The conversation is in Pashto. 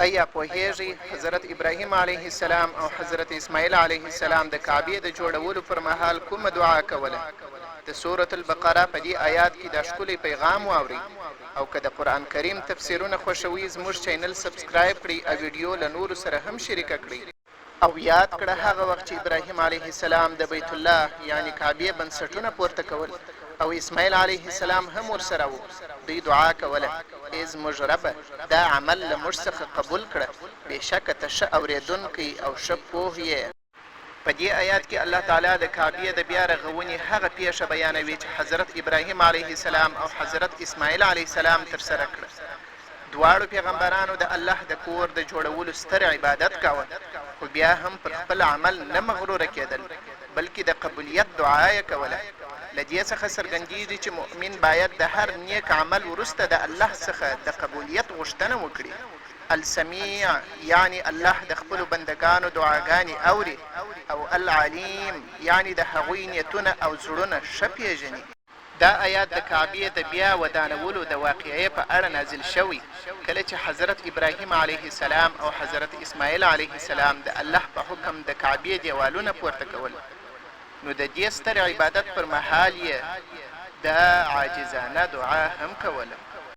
ایا پوهیږئ حضرت ابراهیم علیه السلام او حضرت اسماعیل علیه السلام د کعبې د جوړولو پر مهال کومه دعا کوله؟ د سورة البقره په دې آیات کې دا ښکلی پیغام واورئ. او که د قرآن کریم تفسیرونه خوښوي زموږ چینل سبسکرایب کړئ او ویډیو له نورو سره هم شریکه کړئ. او یاد کړه هغه وخت چې ابراهیم علیه السلام د بیت الله یعنی کعبې بنسټونه پورته کول او اسماعیل علیه السلام هم ورسره و. دوی دعا کوله: ای زموږ ربه، دا عمل له موږ څخه قبول کړه، بېشکه ته ښه اورېدونکی او ښه پوه یې. په دې آیات کې الله تعالی د کعبې د بیا رغونې هغه پیښه بیانوي چې حضرت ابراهیم علیه السلام او حضرت اسماعیل علیه السلام ترسره کړه. دواړو پیغمبرانو د الله د کور د جوړولو ستر عبادت کاوه، خو بیا هم پر خپل عمل نه مغروره کېدل، بلکې د قبولیت دعا یې کوله. له دې څخه څرګندېږي چې مؤمن باید د هر نیک عمل وروسته د الله څخه د قبولیت غوښتنه وکړي. السمیع یعنی الله د خپلو بندګانو دعاګانې اوري، او العلیم یعنی د هغوی نیتونه او زړونه ښه پیژني. دا آیات د کعبې د بیا ودانولو د واقعې په اړه نازل شوی کله چې حضرت ابراهیم علیه السلام او حضرت اسماعیل علیه السلام د الله په حکم د کعبې دیوالونه پورته کول. نو د دې ستر عبادت پر مهال یې د عاجزانه دعا هم کوله.